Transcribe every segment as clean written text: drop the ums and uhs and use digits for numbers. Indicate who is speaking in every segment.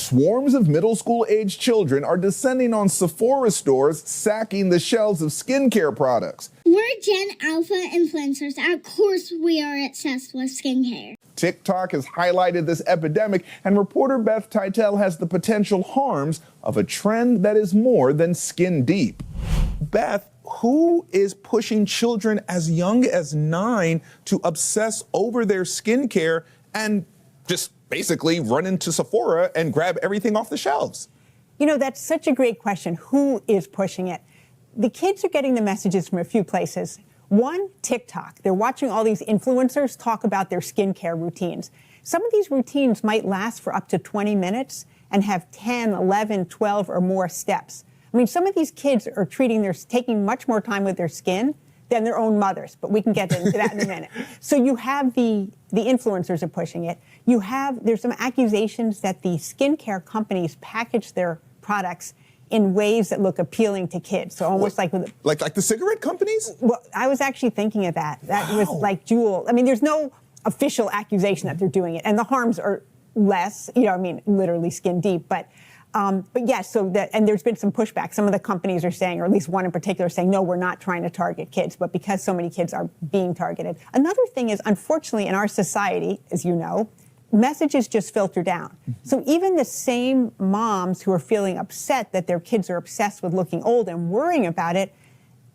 Speaker 1: Swarms of middle school-aged children are descending on Sephora stores, sacking the shelves of skincare products.
Speaker 2: We're Gen Alpha influencers. Of course, we are obsessed with skincare.
Speaker 1: TikTok has highlighted this epidemic, and reporter Beth Titel has the potential harms of a trend that is more than skin deep. Beth, who is pushing children as young as 9 to obsess over their skincare and just basically run into Sephora and grab everything off the shelves?
Speaker 3: You know, that's such a great question. Who is pushing it? The kids are getting the messages from a few places. One, TikTok. They're watching all these influencers talk about their skincare routines. Some of these routines might last for up to 20 minutes and have 10, 11, 12 or more steps. I mean, some of these kids are taking much more time with their skin than their own mothers, but we can get into that in a minute. So you have the influencers are pushing it. There's some accusations that the skincare companies package their products in ways that look appealing to kids. So almost like
Speaker 1: the cigarette companies?
Speaker 3: Well, I was actually thinking of that. That was like Juul. I mean, there's no official accusation that they're doing it, and the harms are less, literally skin deep, but yes, and there's been some pushback. Some of the companies are saying, or at least one in particular, saying, no, we're not trying to target kids, but because so many kids are being targeted. Another thing is, unfortunately, in our society, as you know, messages just filter down. So even the same moms who are feeling upset that their kids are obsessed with looking old and worrying about it,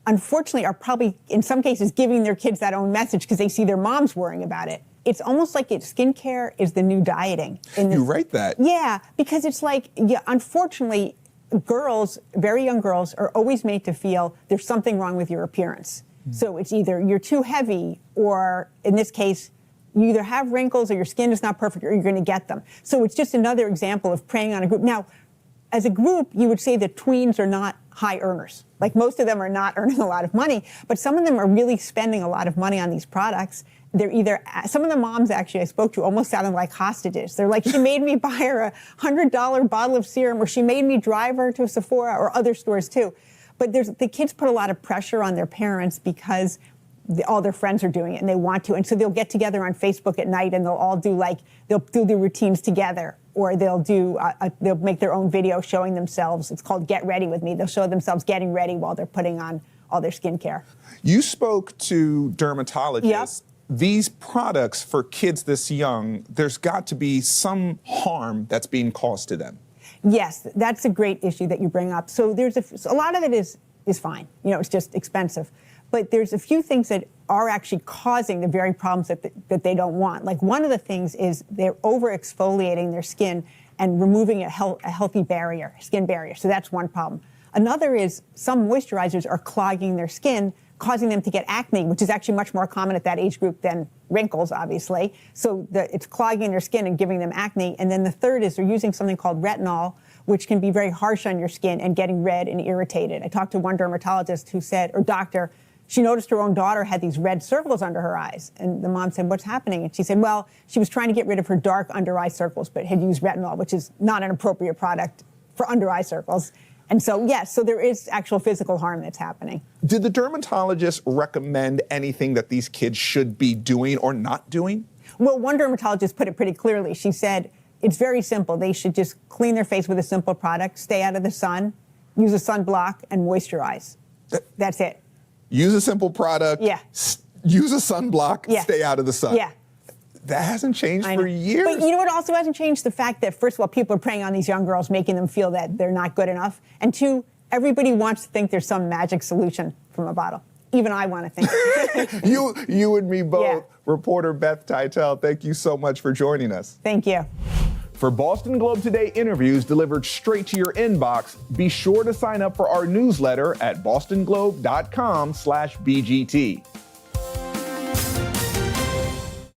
Speaker 3: unfortunately are probably, in some cases, giving their kids that own message because they see their moms worrying about it. It's almost like skincare is the new dieting.
Speaker 1: You write that.
Speaker 3: Yeah, because it's like, unfortunately, girls, very young girls, are always made to feel there's something wrong with your appearance. So it's either you're too heavy, or in this case, you either have wrinkles or your skin is not perfect, or you're going to get them. So it's just another example of preying on a group. Now, as a group, you would say that tweens are not high earners. Like, most of them are not earning a lot of money, but some of them are really spending a lot of money on these products. Some of the moms actually I spoke to almost sounded like hostages. They're like, she made me buy her a $100 bottle of serum, or she made me drive her to Sephora, or other stores too. But the kids put a lot of pressure on their parents because all their friends are doing it and they want to. And so they'll get together on Facebook at night and they'll all do they'll do routines together, or they'll make their own video showing themselves. It's called Get Ready With Me. They'll show themselves getting ready while they're putting on all their skincare.
Speaker 1: You spoke to dermatologists.
Speaker 3: Yep.
Speaker 1: These products for kids this young, there's got to be some harm that's being caused to them.
Speaker 3: Yes, that's a great issue that you bring up. So a lot of it is fine. It's just expensive. But there's a few things that are actually causing the very problems that they don't want. Like, one of the things is they're over-exfoliating their skin and removing a healthy barrier, skin barrier. So that's one problem. Another is some moisturizers are clogging their skin, causing them to get acne, which is actually much more common at that age group than wrinkles, obviously. So it's clogging their skin and giving them acne. And then the third is they're using something called retinol, which can be very harsh on your skin and getting red and irritated. I talked to one dermatologist who said, or doctor, she noticed her own daughter had these red circles under her eyes. And the mom said, what's happening? And she said, well, she was trying to get rid of her dark under eye circles, but had used retinol, which is not an appropriate product for under eye circles. And so, yes, so there is actual physical harm that's happening.
Speaker 1: Did the dermatologist recommend anything that these kids should be doing or not doing?
Speaker 3: Well, one dermatologist put it pretty clearly. She said, it's very simple. They should just clean their face with a simple product, stay out of the sun, use a sunblock, and moisturize. That's it.
Speaker 1: Use a simple product.
Speaker 3: Yeah.
Speaker 1: Use a sunblock.
Speaker 3: Yeah.
Speaker 1: Stay out of the sun.
Speaker 3: Yeah.
Speaker 1: That hasn't changed for years.
Speaker 3: But you know what also hasn't changed? The fact that, first of all, people are preying on these young girls, making them feel that they're not good enough. And two, everybody wants to think there's some magic solution from a bottle. Even I want to think.
Speaker 1: You and me both.
Speaker 3: Yeah.
Speaker 1: Reporter Beth Titel, thank you so much for joining us.
Speaker 3: Thank you.
Speaker 1: For Boston Globe Today interviews delivered straight to your inbox, be sure to sign up for our newsletter at bostonglobe.com/BGT.